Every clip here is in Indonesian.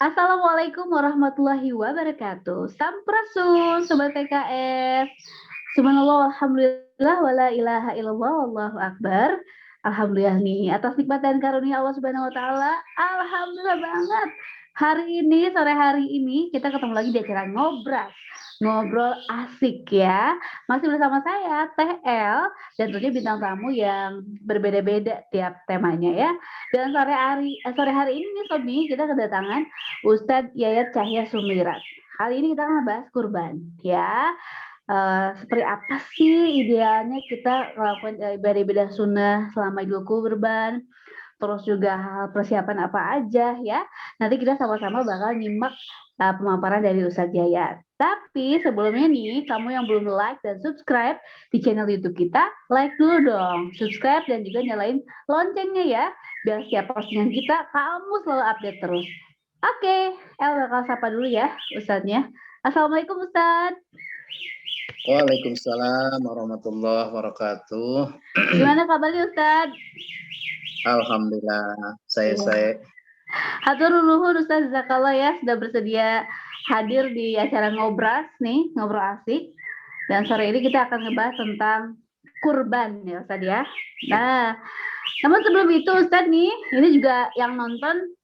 Assalamualaikum warahmatullahi wabarakatuh. Sampurasun, Sobat PKS. Subhanallah, alhamdulillah, wala ilaha illallah, wallahu akbar. Alhamdulillah nih, atas nikmat dan karunia Allah Subhanahu wa Ta'ala. Alhamdulillah banget. Hari ini, sore hari ini, kita ketemu lagi di acara Ngobras. Ngobrol asik ya. Masih bersama saya, TL, dan tentunya bintang tamu yang berbeda-beda tiap temanya ya. Dan sore hari ini nih Sobi, kita kedatangan Ustadz Yayat Cahya Sumirat. Kali ini kita akan bahas kurban ya. Seperti apa sih idealnya kita melakukan ibadah-ibadah sunnah selama Idul Kurban, terus juga hal persiapan apa aja ya. Nanti kita sama-sama bakal nyimak pemaparan dari Ustadz Yayat. Tapi sebelumnya nih, kamu yang belum like dan subscribe di channel YouTube kita, like dulu dong, subscribe dan juga nyalain loncengnya ya, biar setiap postingan kita kamu selalu update terus. Oke, El bakal sapa dulu ya Ustadznya. Assalamualaikum Ustadz. Waalaikumsalam warahmatullahi wabarakatuh. Gimana kabarnya Ustadz? Alhamdulillah, saya. Hatur nuhun Ustadz Zakallah ya sudah bersedia hadir di acara Ngobras nih, ngobrol asik. Dan sore ini kita akan ngebahas tentang kurban ya Ustadz ya. Nah, namun sebelum itu Ustadz nih, ini juga yang nonton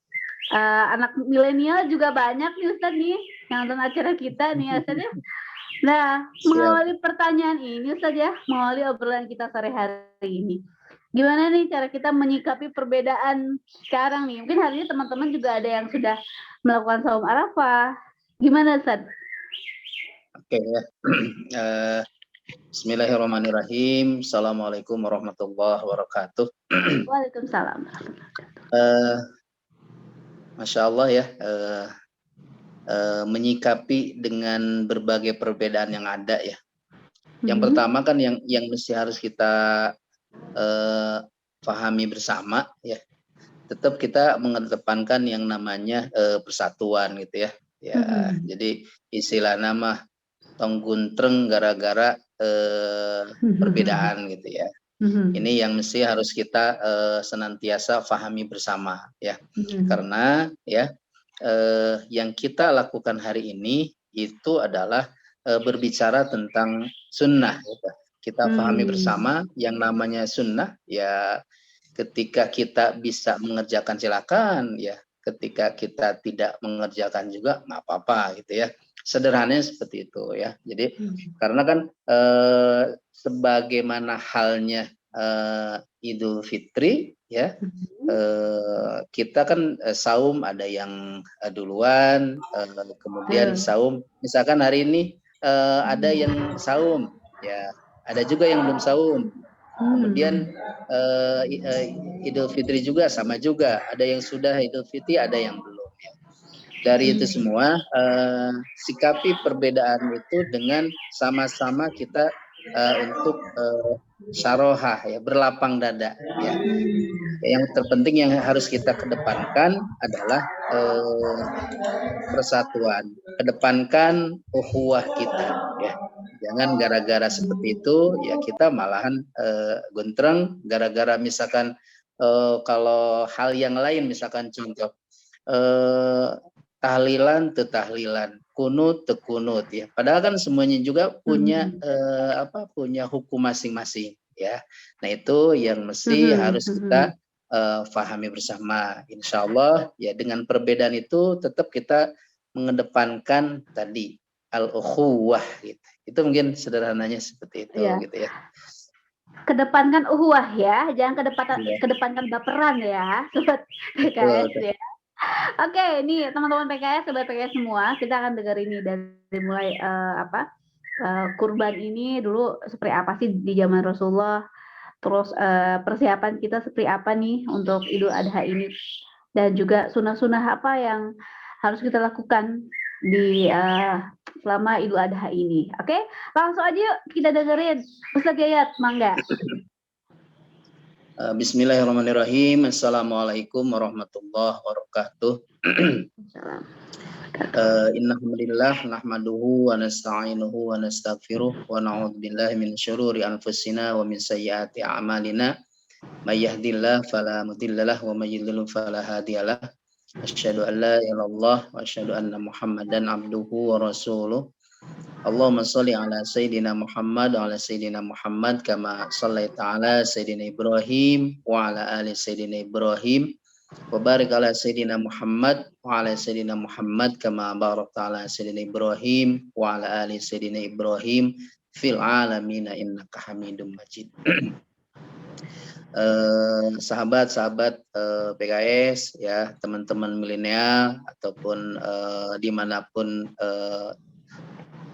anak milenial juga banyak nih Ustadz nih, yang nonton acara kita nih ya Ustadz ya. Nah, mengawali pertanyaan ini Ustadz ya, mengawali obrolan kita sore hari ini. Gimana nih cara kita menyikapi perbedaan sekarang nih? Mungkin hari ini teman-teman juga ada yang sudah melakukan saum Arafah. Gimana Ustadz? Oke ya. Bismillahirrahmanirrahim. Assalamualaikum warahmatullahi wabarakatuh. Waalaikumsalam. Masya Allah ya. Menyikapi dengan berbagai perbedaan yang ada ya. Yang pertama kan yang mesti harus kita pahami bersama ya. Tetap kita mengedepankan yang namanya persatuan gitu ya. Ya, jadi istilah nama tongguntreng gara-gara perbedaan gitu ya. Ini yang mesti harus kita senantiasa pahami bersama ya. Karena ya yang kita lakukan hari ini itu adalah berbicara tentang sunnah gitu. Kita pahami bersama yang namanya sunnah ya. Ketika kita bisa mengerjakan silakan ya, ketika kita tidak mengerjakan juga nggak apa-apa gitu ya. Sederhananya seperti itu ya. Jadi karena kan sebagaimana halnya Idul Fitri ya, kita kan saum ada yang duluan, kemudian saum misalkan hari ini ada yang saum ya, ada juga yang belum saum. Kemudian Idul Fitri juga sama juga, ada yang sudah Idul Fitri, ada yang belum ya. Dari itu semua sikapi perbedaan itu dengan sama-sama kita untuk sarohah ya, berlapang dada ya. Yang terpenting yang harus kita kedepankan adalah persatuan, kedepankan ukhuwah kita ya. Jangan gara-gara seperti itu ya kita malahan gontreng gara-gara misalkan kalau hal yang lain misalkan contoh tahlilan tetahlilan, kunut tekunut ya. Padahal kan semuanya juga punya punya hukum masing-masing ya. Nah itu yang mesti harus kita pahami bersama. Insya Allah ya dengan perbedaan itu tetap kita mengedepankan tadi al-ukhuwah gitu. Itu mungkin sederhananya seperti itu gitu ya. Kedepankan uhuwah ya, jangan kedepankan baperan ya, sobat PKS ya. Oke, ini teman-teman PKS, sobat PKS semua, kita akan dengar ini dari mulai kurban ini dulu seperti apa sih di zaman Rasulullah, terus persiapan kita seperti apa nih untuk Idul Adha ini, dan juga sunnah-sunnah apa yang harus kita lakukan di selama Idul Adha ini. Oke, langsung aja yuk kita dengerin Ustadz Yayat, mangga. Bismillahirrahmanirrahim. Assalamualaikum warahmatullahi wabarakatuh. Innalhamdulillah nahmaduhu wa nasta'inuhu wa nastaghfiruh wa na'udzubillahi min syururi anfusina wa min sayyiati a'malina may yahdihillahu fala mudhillalah wa may yudhlil fala hadiyalah. asyhadu an la ilaha illallah wa asyhadu anna Muhammadan abduhu wa rasuluh. Allahumma sholli ala sayyidina Muhammad wa ala sayyidina Muhammad kama shallaita ala sayyidina Ibrahim wa ala ali sayyidina Ibrahim wa barik ala sayyidina Muhammad wa ala sayyidina Muhammad kama barakta ala sayyidina Ibrahim wa ala ali sayyidina Ibrahim fil alamin innaka Hamidum Majid. Sahabat-sahabat PKS ya, teman-teman milenial ataupun dimanapun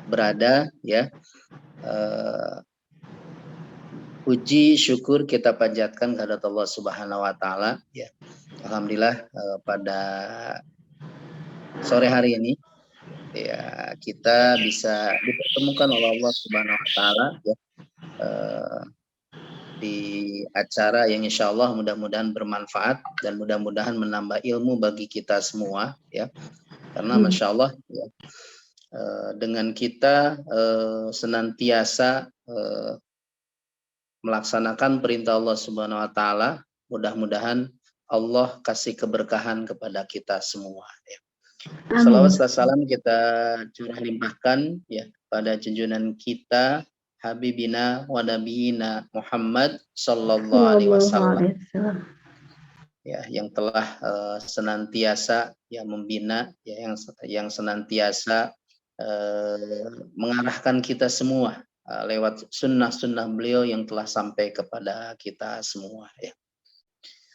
berada ya, puji syukur kita panjatkan kepada Allah Subhanahu wa taala ya. Alhamdulillah pada sore hari ini ya kita bisa dipertemukan oleh Allah Subhanahu wa taala ya, di acara yang insya Allah mudah-mudahan bermanfaat dan mudah-mudahan menambah ilmu bagi kita semua ya, karena masya Allah ya, dengan kita senantiasa melaksanakan perintah Allah Subhanahu wa taala, mudah-mudahan Allah kasih keberkahan kepada kita semua ya. Salawat dan salam kita curah limpahkan ya pada junjungan kita Habibina wa Nabiyina Muhammad sallallahu alaihi wasallam ya, yang telah senantiasa ya membina ya, yang senantiasa mengarahkan kita semua lewat sunnah-sunnah beliau yang telah sampai kepada kita semua ya.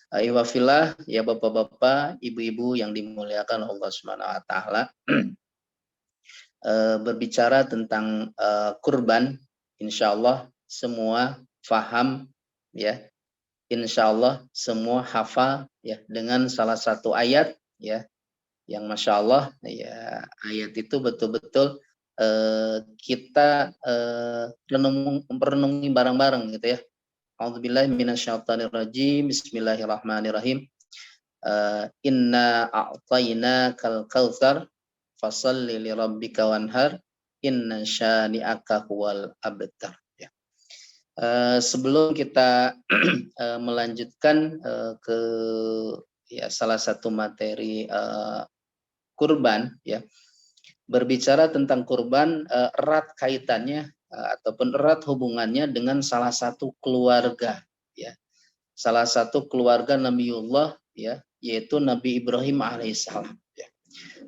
Iwafillah ya, bapak-bapak, ibu-ibu yang dimuliakan Allah Subhanahu wa taala. Berbicara tentang kurban, insya Allah semua faham ya, insya Allah semua hafal ya dengan salah satu ayat ya, yang masya Allah ya, ayat itu betul-betul kita renungi bareng-bareng gitu ya. A'udzubillahi minasyaitonirrajim. Bismillahirrahmanirrahim. Inna a'tainakal kautsar fasalli lirabbika wanhar inna syani'aka huwal abtar ya. Sebelum kita melanjutkan ke ya salah satu materi kurban ya, berbicara tentang kurban erat kaitannya ataupun erat hubungannya dengan salah satu keluarga ya, salah satu keluarga Nabiullah ya, yaitu Nabi Ibrahim alaihissalam ya.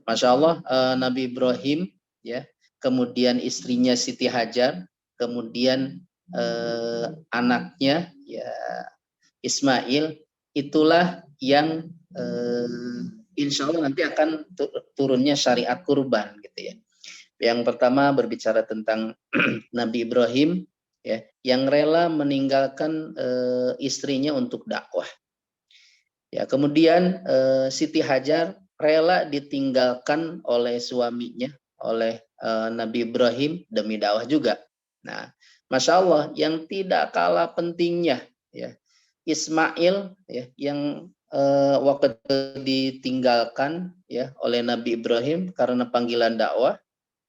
Masya Allah, Nabi Ibrahim ya, kemudian istrinya Siti Hajar, kemudian anaknya ya Ismail, itulah yang insya Allah nanti akan turunnya syariat kurban gitu ya. Yang pertama berbicara tentang Nabi Ibrahim ya, yang rela meninggalkan istrinya untuk dakwah. Ya, kemudian Siti Hajar rela ditinggalkan oleh suaminya, oleh Nabi Ibrahim demi dakwah juga. Nah, masya Allah, yang tidak kalah pentingnya ya, Ismail ya, yang waktu ditinggalkan ya oleh Nabi Ibrahim karena panggilan dakwah.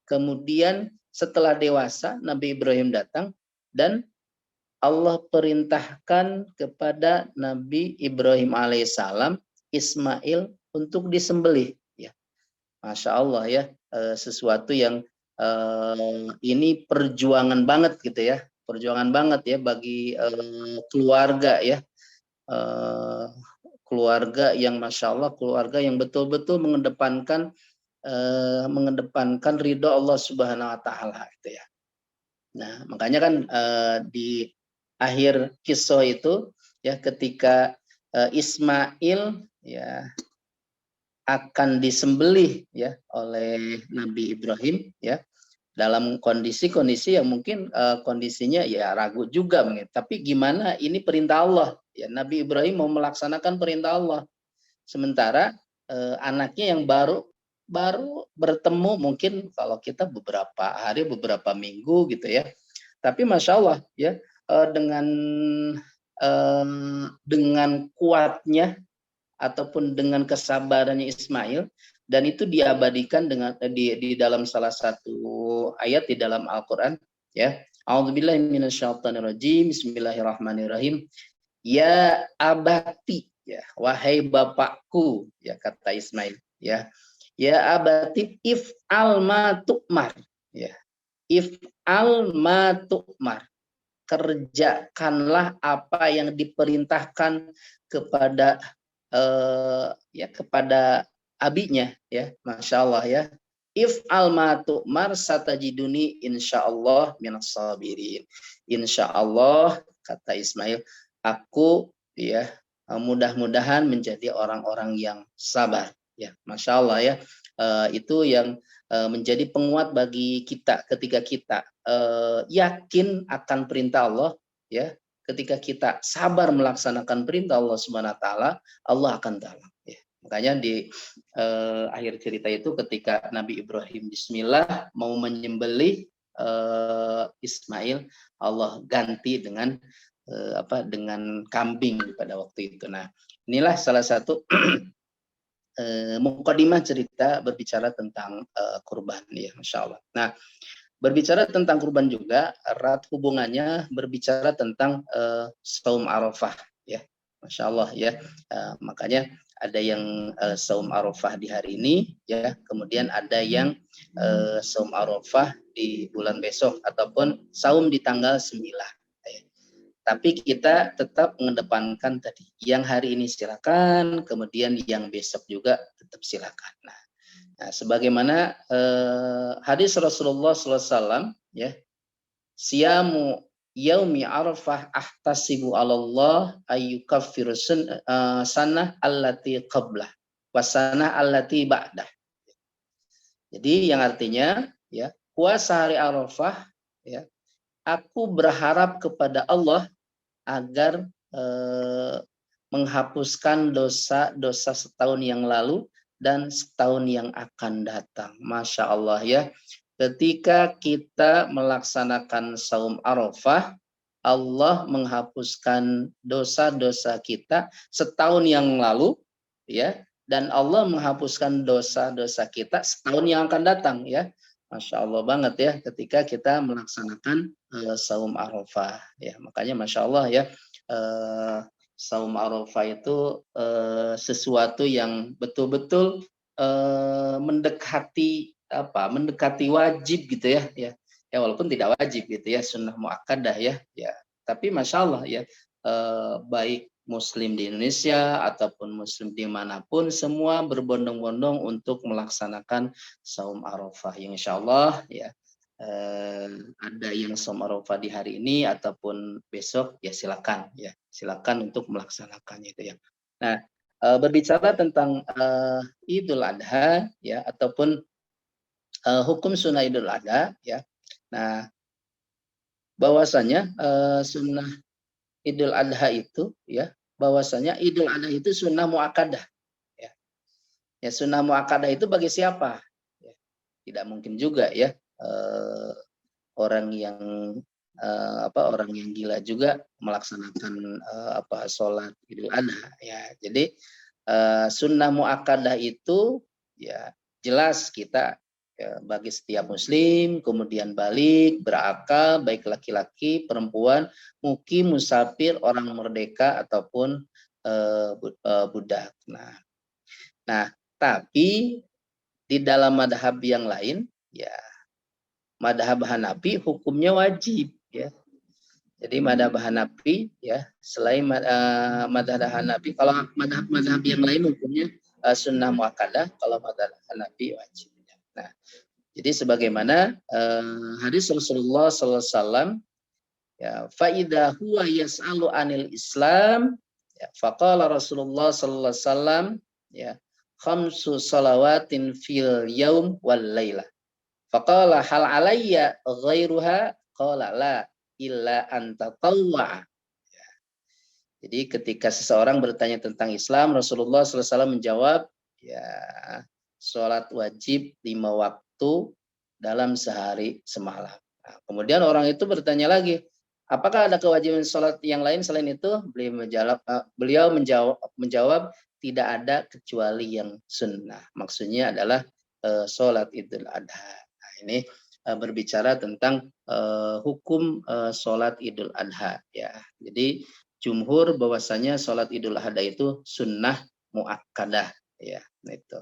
Kemudian setelah dewasa Nabi Ibrahim datang dan Allah perintahkan kepada Nabi Ibrahim alaihissalam Ismail untuk disembelih ya. Masya Allah ya, sesuatu yang ini perjuangan banget gitu ya, perjuangan banget ya bagi keluarga ya, keluarga yang masya Allah, keluarga yang betul-betul mengedepankan ridho Allah Subhanahu wa taala gitu ya. Nah, makanya kan di akhir kisah itu ya, ketika Ismail ya akan disembelih ya oleh Nabi Ibrahim ya, dalam kondisi-kondisi yang mungkin kondisinya ya ragu juga mungkin. Tapi gimana, ini perintah Allah ya, Nabi Ibrahim mau melaksanakan perintah Allah. Sementara anaknya yang baru bertemu mungkin kalau kita beberapa hari, beberapa minggu gitu ya. Tapi masya Allah ya, dengan kuatnya ataupun dengan kesabarannya Ismail, dan itu diabadikan dengan di dalam salah satu ayat di dalam Al-Qur'an ya. A'udzubillahi minasyaitonirrajim. Bismillahirrahmanirrahim. Ya abati ya, wahai bapakku, ya kata Ismail, ya. Ya abati if alma tu'mar, ya. If alma tu'mar, kerjakanlah apa yang diperintahkan kepada ya kepada abinya, ya, masya Allah, ya. If alma tu'mar satajiduni insyaallah minas sabirin. Insyaallah kata Ismail, aku, ya, mudah-mudahan menjadi orang-orang yang sabar, ya, masya Allah, ya. Itu yang menjadi penguat bagi kita ketika kita yakin akan perintah Allah, ya, ketika kita sabar melaksanakan perintah Allah Subhanahu wa taala, Allah akan tolong, ya. Makanya di akhir cerita itu ketika Nabi Ibrahim bismillah mau menyembelih Ismail, Allah ganti dengan dengan kambing pada waktu itu. Nah, inilah salah satu mukadimah cerita berbicara tentang kurban, ya, masya Allah. Nah, berbicara tentang kurban juga erat hubungannya berbicara tentang saum Arafah, ya, masya Allah, ya. Makanya ada yang saum Arafah di hari ini, ya, kemudian ada yang saum Arafah di bulan besok ataupun saum di tanggal 9. Tapi kita tetap mengedepankan tadi, yang hari ini silakan, kemudian yang besok juga tetap silakan. Nah, sebagaimana hadis Rasulullah SAW, ya, siyamu yaumi arafah ahtasibu Allah ayyukaffiru sanah allati qablah wasanah allati ba'dah. Jadi yang artinya, ya, puasa hari Arafah, ya, aku berharap kepada Allah agar menghapuskan dosa-dosa setahun yang lalu dan setahun yang akan datang. Masya Allah, ya. Ketika kita melaksanakan saum Arafah, Allah menghapuskan dosa-dosa kita setahun yang lalu, ya, dan Allah menghapuskan dosa-dosa kita setahun yang akan datang, ya. Masya Allah banget, ya, ketika kita melaksanakan saum Arafah, ya. Makanya masya Allah, ya, saum Arafah itu sesuatu yang betul-betul mendekati mendekati wajib gitu, ya, ya. Ya, walaupun tidak wajib gitu, ya, sunnah muakkadah, ya, ya. Tapi masya Allah, ya, baik Muslim di Indonesia ataupun Muslim dimanapun semua berbondong-bondong untuk melaksanakan saum Arafah. Yang insya Allah, ya, ada yang saum Arafah di hari ini ataupun besok, ya silakan, ya, silakan untuk melaksanakannya itu, ya. Nah, berbicara tentang Idul Adha, ya, ataupun hukum sunnah Idul Adha, ya. Nah, bahwasanya sunnah Idul Adha itu, ya, bahwasanya Idul Adha itu sunnah muakkadah, ya. Ya, sunnah muakkadah itu bagi siapa? Ya, tidak mungkin juga, ya, orang yang orang yang gila juga melaksanakan sholat Idul Adha, ya. Jadi sunnah muakkadah itu, ya, jelas kita, ya, bagi setiap muslim, kemudian balik, berakal, baik laki-laki, perempuan, mukim, musafir, orang merdeka ataupun budak. Nah, tapi di dalam madhab yang lain, ya, madhab Hanafi hukumnya wajib, ya. Jadi madhab Hanafi, ya, selain madhab Hanafi, kalau madhab yang lain hukumnya sunnah muakkadah, kalau madhab Hanafi wajib. Nah, jadi sebagaimana hadis Rasulullah SAW, ya, faida huwa yas'alu anil Islam, ya, faqala Rasulullah SAW, ya, khamsu salawatin fil yaum wal laylah. Faqala hal alayya ghairuha, qala la illa anta tawwa. Jadi ketika seseorang bertanya tentang Islam, Rasulullah SAW menjawab, ya, sholat wajib 5 waktu dalam sehari semalam. Nah, kemudian orang itu bertanya lagi, apakah ada kewajiban sholat yang lain selain itu? Beliau menjawab tidak ada kecuali yang sunnah. Maksudnya adalah sholat Idul Adha. Nah, ini berbicara tentang hukum sholat Idul Adha, ya. Jadi jumhur bahwasanya sholat Idul Adha itu sunnah muakkadah ya. Nah, itu.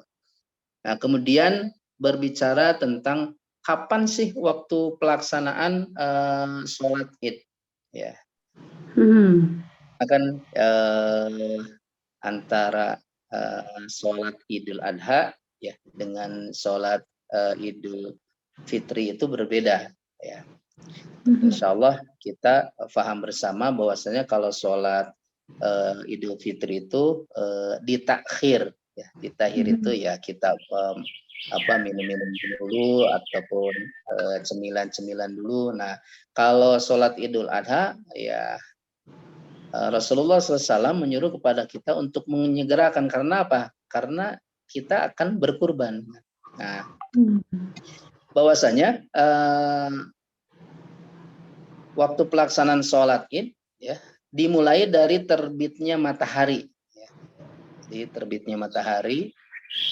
Nah, kemudian berbicara tentang kapan sih waktu pelaksanaan sholat Id ya. Akan antara sholat Idul Adha ya dengan sholat Idul Fitri itu berbeda ya. Insya Allah kita paham bersama bahwasanya kalau sholat Idul Fitri itu ditakhir ya. Ditakhir itu ya kita minum-minum dulu ataupun cemilan-cemilan dulu. Nah, kalau sholat Idul Adha ya Rasulullah SAW menyuruh kepada kita untuk menyegerakan. Karena apa? Karena kita akan berkurban. Nah, bahwasanya waktu pelaksanaan sholat Id ya dimulai dari terbitnya matahari. Ya. Jadi terbitnya matahari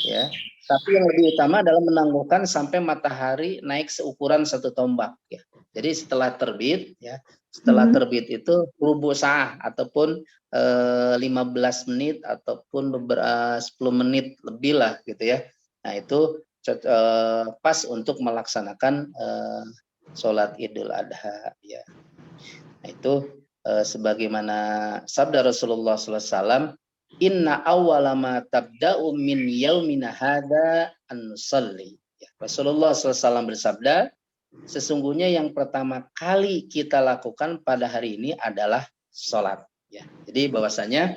ya. Tapi yang lebih utama adalah menangguhkan sampai matahari naik seukuran 1 tombak ya. Jadi setelah terbit ya, setelah terbit itu rubu sa'ah ataupun 15 menit ataupun 10 menit lebih lah gitu ya. Nah, itu pas untuk melaksanakan sholat Idul Adha ya. Nah, itu sebagaimana sabda Rasulullah SAW, inna awwala ma tabda'u min yaumina hadza an-nusalli. Ya, Rasulullah SAW bersabda, sesungguhnya yang pertama kali kita lakukan pada hari ini adalah sholat. Ya, jadi bahwasanya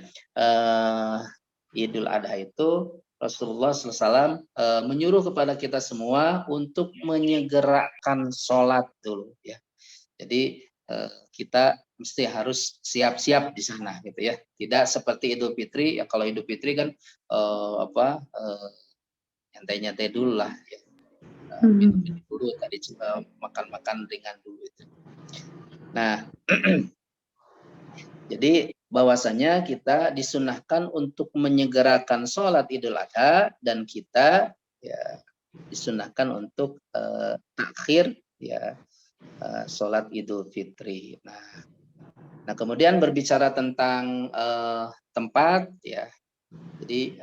Idul Adha itu Rasulullah SAW menyuruh kepada kita semua untuk menyegerakan sholat dulu. Ya, jadi kita mesti harus siap-siap di sana gitu ya. Tidak seperti Idul Fitri ya, kalau Idul Fitri kan nyantai-nyantai dulu lah ya. Minum dulu tadi makan-makan ringan dulu itu. Nah, jadi bahwasanya kita disunahkan untuk menyegerakan sholat Idul Adha dan kita ya disunahkan untuk takhir ya sholat Idul Fitri. Nah, kemudian berbicara tentang tempat ya. Jadi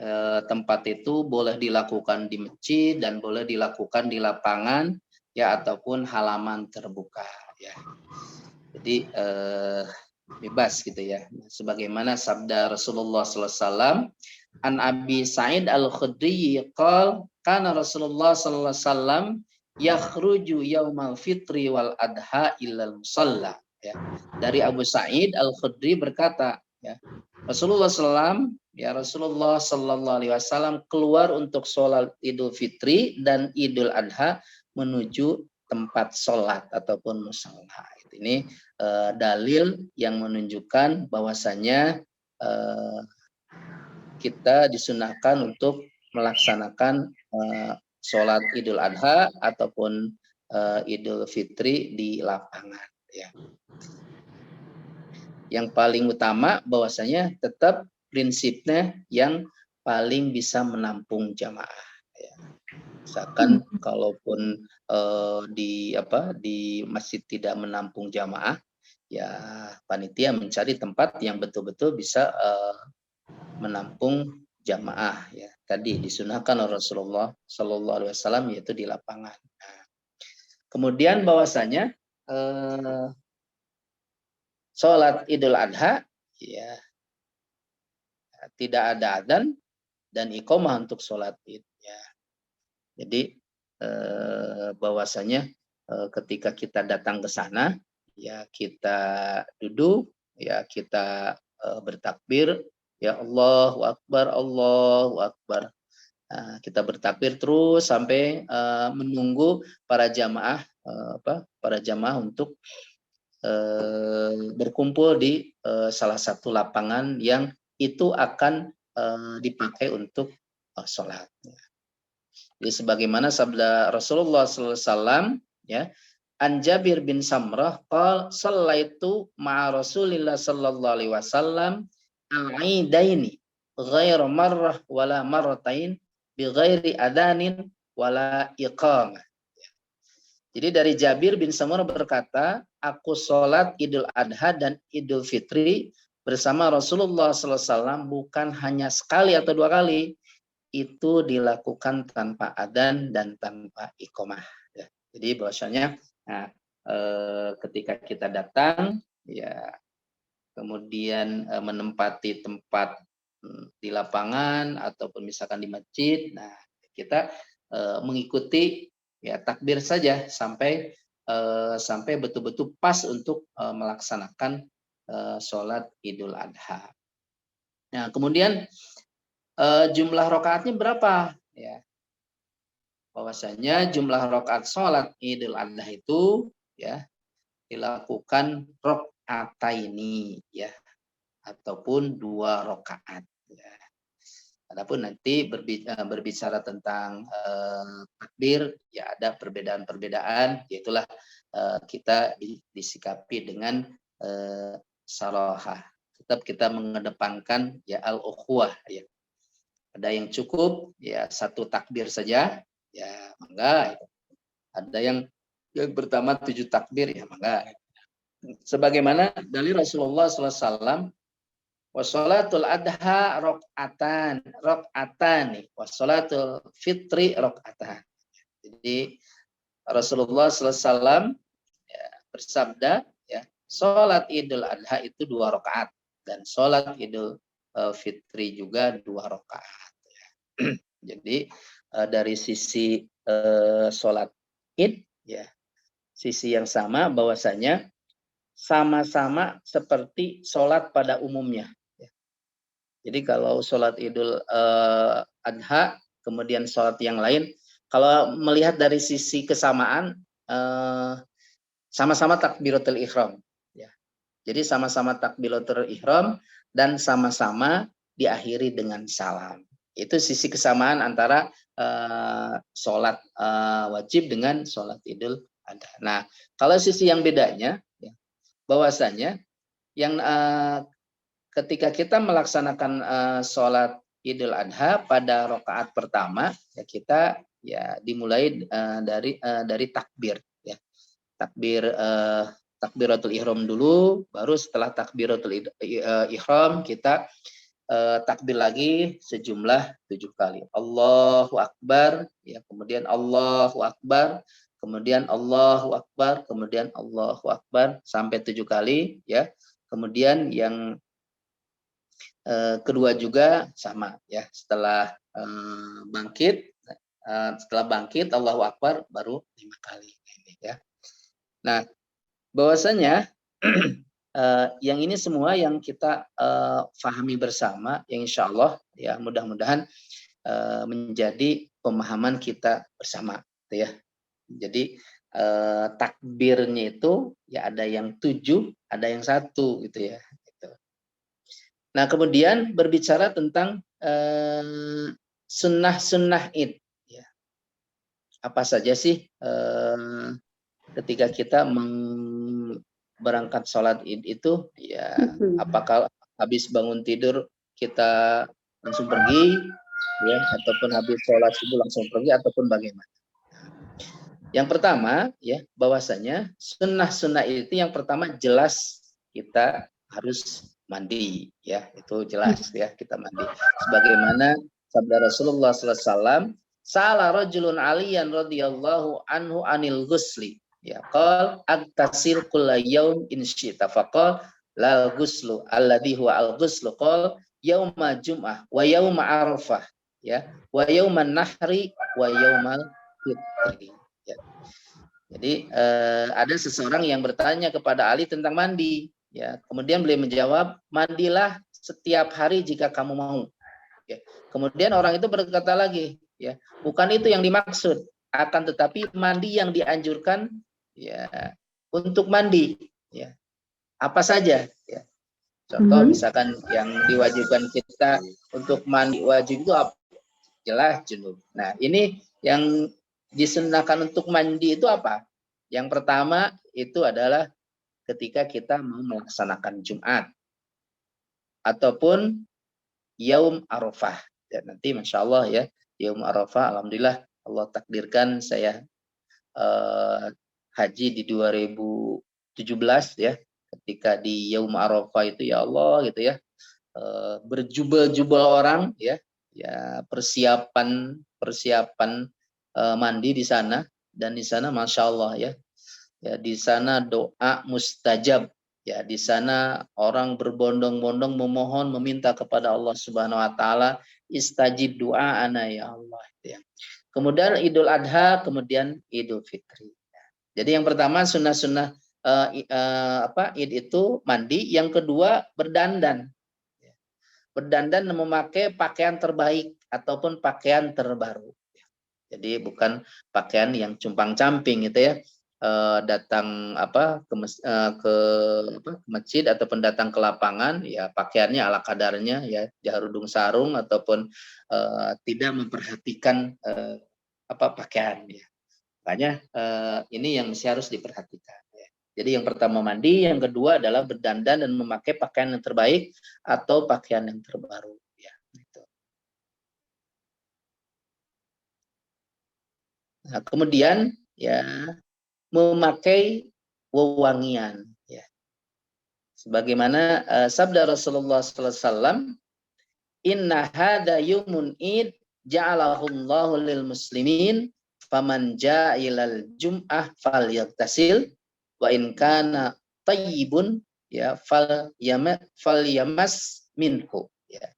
tempat itu boleh dilakukan di masjid dan boleh dilakukan di lapangan ya ataupun halaman terbuka ya. Jadi bebas gitu ya. Sebagaimana sabda Rasulullah SAW, an Abi Sa'id Al-Khudri qala kana Rasulullah sallallahu alaihi wasallam yakhruju yaumal fitri wal adha ilal musalla ya. Dari Abu Sa'id Al-Khudri berkata ya, Rasulullah Sallallahu Alaihi Wasallam keluar untuk sholat Idul Fitri dan Idul Adha menuju tempat sholat ataupun musalla. Ini dalil yang menunjukkan bahwasanya kita disunahkan untuk melaksanakan sholat Idul Adha ataupun Idul Fitri di lapangan. Ya. Yang paling utama bahwasanya tetap prinsipnya yang paling bisa menampung jamaah. Ya. Misalkan kalaupun di masjid tidak menampung jamaah, ya panitia mencari tempat yang betul-betul bisa menampung jamaah. Ya. Tadi disunahkan oleh Rasulullah Sallallahu Alaihi Wasallam yaitu di lapangan. Nah, kemudian bahwasanya sholat Idul Adha ya tidak ada adzan dan iqamah untuk sholat Id ya. Jadi bahwasanya ketika kita datang ke sana ya kita duduk ya kita bertakbir ya Allahu Akbar Allahu Akbar. Nah, kita bertakbir terus sampai menunggu para jamaah untuk berkumpul di salah satu lapangan yang itu akan dipakai untuk sholat. Jadi sebagaimana sabda Rasulullah SAW ya, an Jabir bin Samrah qala sallaitu ma'a Rasulillah sallallahu alaihi wasallam al-aidaini ghairu marrah wala marratain bi ghairi adanin wala iqamah. Jadi dari Jabir bin Samurah berkata, aku sholat Idul Adha dan Idul Fitri bersama Rasulullah SAW bukan hanya sekali atau dua kali, itu dilakukan tanpa adzan dan tanpa iqamah. Ya. Jadi bahwasanya, nah, ketika kita datang, ya, kemudian menempati tempat di lapangan ataupun misalkan di masjid, nah kita mengikuti ya takbir saja sampai sampai betul-betul pas untuk melaksanakan sholat Idul Adha. Nah, kemudian jumlah rakaatnya berapa? Ya, bahwasanya jumlah rakaat sholat Idul Adha itu ya dilakukan rakaataini ya, ataupun 2 rakaat. Ya. Adapun nanti berbicara tentang takbir, ya ada perbedaan-perbedaan, yaitulah kita disikapi dengan sarahah. Tetap kita mengedepankan ya al-ukhuwah ya. Ada yang cukup ya 1 takbir saja, ya mangga. Ada yang pertama 7 takbir, ya mangga. Sebagaimana dari Rasulullah SAW, wassalatul adha rok'atan, wassalatul fitri rok'atan. Jadi Rasulullah SAW ya, bersabda, ya, sholat Idul Adha itu 2 rakaat dan sholat Idul Fitri juga 2 rakaat. Ya. Jadi dari sisi sholat Id, ya, sisi yang sama bahwasanya sama-sama seperti sholat pada umumnya. Jadi kalau sholat Idul Adha, kemudian sholat yang lain, kalau melihat dari sisi kesamaan, sama-sama takbiratul ihram. Ya. Jadi sama-sama takbiratul ihram dan sama-sama diakhiri dengan salam. Itu sisi kesamaan antara sholat wajib dengan sholat Idul Adha. Nah, kalau sisi yang bedanya, ya, bahwasanya yang ketika kita melaksanakan sholat Idul Adha pada rakaat pertama, ya kita ya dimulai dari takbir, ya. Takbiratul ihram dulu, baru setelah takbiratul ihram kita takbir lagi sejumlah 7 kali. Allahu Akbar, ya, kemudian Allahu Akbar, kemudian Allahu Akbar, kemudian Allahu Akbar sampai 7 kali, ya. Kemudian yang kedua juga sama, ya, setelah bangkit Allahu Akbar baru 5 kali, ya. Nah, bahwasanya yang ini semua yang kita pahami bersama, yang insya Allah ya mudah-mudahan menjadi pemahaman kita bersama, gitu ya. Jadi takbirnya itu ya ada yang 7, ada yang 1, gitu ya. Nah, kemudian berbicara tentang sunnah-sunnah Id. Ya. Apa saja sih ketika kita berangkat sholat Id itu? Ya, apakah habis bangun tidur kita langsung pergi, ya, ataupun habis sholat subuh langsung pergi, ataupun bagaimana? Yang pertama, ya, bahwasanya sunnah-sunnah itu yang pertama jelas kita harus mandi, ya, itu jelas, ya, kita mandi. Sebagaimana sabda Rasulullah SAW, "Sa'ala rajulun 'aliyan radhiyallahu anhu 'anil ghusli." Ya, qal agtasil kulla yaum in syi'ta, faqal lal ghuslu alladhi huwa al-ghuslu, qal yauma jum'ah wa yauma arafah, ya, wa yauman nahri wa yaumal fitri. Ya. Jadi ada seseorang yang bertanya kepada Ali tentang mandi. Ya, kemudian beliau menjawab, mandilah setiap hari jika kamu mau. Ya. Kemudian orang itu berkata lagi, ya, bukan itu yang dimaksud, akan tetapi mandi yang dianjurkan, ya, untuk mandi, ya, apa saja. Ya. Contoh misalkan yang diwajibkan kita untuk mandi wajib itu apa? Jelas junub. Nah, ini yang disunahkan untuk mandi itu apa? Yang pertama itu adalah ketika kita mau melaksanakan Jumat ataupun Yaum Arafah. Ya, nanti Masya Allah, ya, Yaum Arafah, alhamdulillah Allah takdirkan saya haji di 2017, ya. ketika di Yaum Arafah itu ya Allah gitu ya, berjubel-jubel orang ya, ya persiapan mandi di sana, dan di sana Masya Allah ya, ya di sana doa mustajab, ya di sana orang berbondong-bondong memohon meminta kepada Allah Subhanahu Wa Taala, istajib doa ana ya Allah gitu ya. Kemudian Idul Adha, kemudian Idul Fitri. Jadi yang pertama sunnah-sunnah Id itu mandi, yang kedua berdandan. Berdandan memakai pakaian terbaik ataupun pakaian terbaru. Jadi bukan pakaian yang cumpang-camping gitu ya. Datang ke masjid ataupun datang ke lapangan ya pakaiannya ala kadarnya ya, jarudung sarung ataupun tidak memperhatikan pakaian ya. Makanya ini yang harus diperhatikan ya. Jadi yang pertama mandi, yang kedua adalah berdandan dan memakai pakaian yang terbaik atau pakaian yang terbaru ya gitu. Nah, kemudian ya memakai wewangian ya. Sebagaimana sabda Rasulullah sallallahu alaihi wasallam, "Inna hadza yumun id ja'alahu Allahu lil muslimin faman ja'a ilal jum'ah falyaghtasil wa in kana tayyibun ya falyamas minhu." Ya.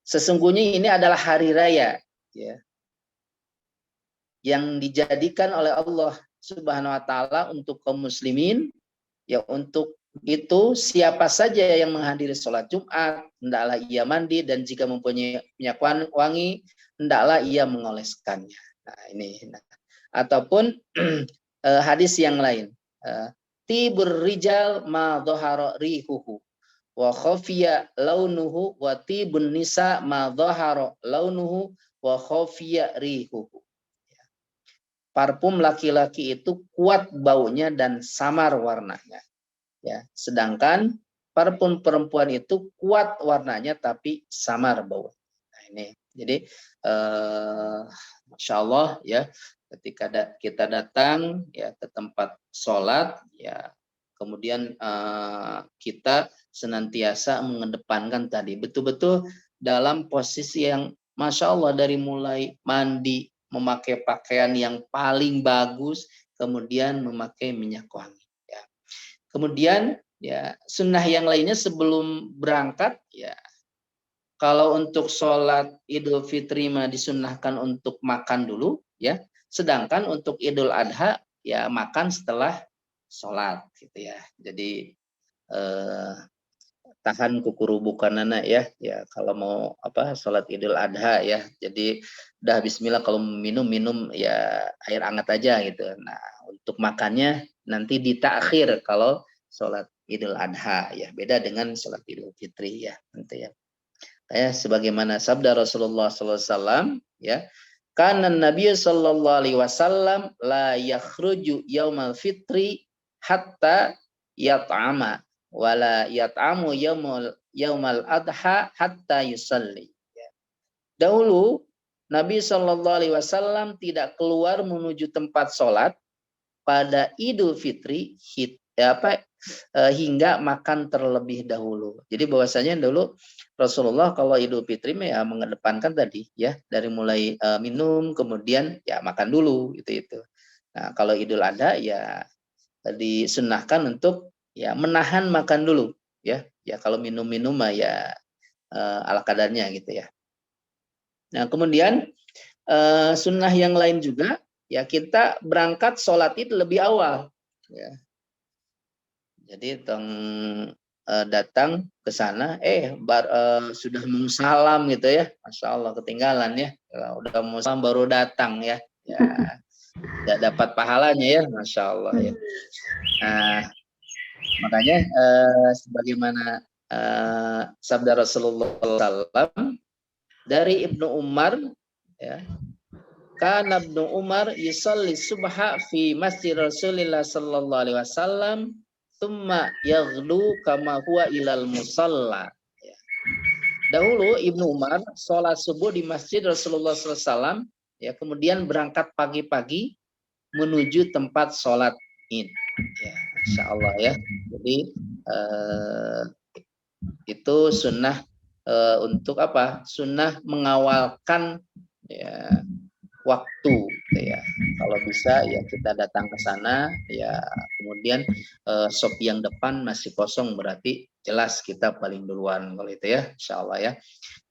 Sesungguhnya ini adalah hari raya ya, yang dijadikan oleh Allah Subhanahu Wa Taala untuk kaum muslimin ya. Untuk itu siapa saja yang menghadiri sholat Jumat hendaklah ia mandi, dan jika mempunyai minyak wangi hendaklah ia mengoleskannya. Nah ini ataupun hadis yang lain, tibur rijal ma dhahara rihuhu wa khafiya launuhu wa tibun nisa ma dhahara launuhu wa khafiya rihuhu. Parfum laki-laki itu kuat baunya dan samar warnanya ya, sedangkan parfum perempuan itu kuat warnanya tapi samar baunya. Nah ini jadi Masya Allah ya, ketika kita datang ya ke tempat sholat ya, kemudian kita senantiasa mengedepankan tadi betul-betul dalam posisi yang Masya Allah, dari mulai mandi, memakai pakaian yang paling bagus, kemudian memakai minyak wangi ya. Kemudian ya sunnah yang lainnya sebelum berangkat ya, kalau untuk sholat Idul Fitri mah disunnahkan untuk makan dulu ya, sedangkan untuk Idul Adha ya makan setelah sholat gitu ya. Jadi tahan kukurubukan anak ya, ya kalau mau sholat Idul Adha ya. Jadi udah Bismillah, kalau minum ya air hangat aja gitu. Nah untuk makannya nanti ditakhir kalau sholat Idul Adha ya, beda dengan sholat Idul Fitri ya nanti ya. Sebagaimana sabda Rasulullah SAW ya, karena Nabi Sallallahu Alaihi Wasallam la yakhruju yaumal fitri hatta yat'ama wala yat'amu yaumal adha hatta yusalli. Dahulu Nabi Sallallahu Alaihi Wasallam tidak keluar menuju tempat sholat pada Idul Fitri hingga makan terlebih dahulu. Jadi bahwasanya dulu Rasulullah kalau Idul Fitri ya mengedepankan tadi ya, dari mulai minum kemudian ya makan dulu gitu. Nah kalau Idul Adha ya disunnahkan untuk ya menahan makan dulu ya. Ya kalau minum mah ya ala kadarnya gitu ya. Nah kemudian sunnah yang lain juga ya, kita berangkat sholat itu lebih awal ya. Jadi datang ke sana sudah mau salam gitu ya, Masya Allah ketinggalan ya. Udah mau salam baru datang ya, tidak dapat pahalanya ya, Masya Allah ya. Nah makanya sebagaimana sabda Rasulullah SAW dari Ibnu Umar ya, kana Ibnu Umar yusalli subha fi masjid Rasulillah sallallahu alaihi wasallam tsumma yaghdu kama huwa ilal musalla. Ya. Dahulu Ibnu Umar sholat subuh di masjid Rasulullah SAW ya, kemudian berangkat pagi-pagi menuju tempat sholat Id. Ya, Masya Allah ya. Jadi itu sunnah untuk apa? Sunnah mengawalkan ya waktu ya. Kalau bisa ya kita datang ke sana ya, kemudian sop yang depan masih kosong berarti jelas kita paling duluan kalau itu ya, insya Allah ya.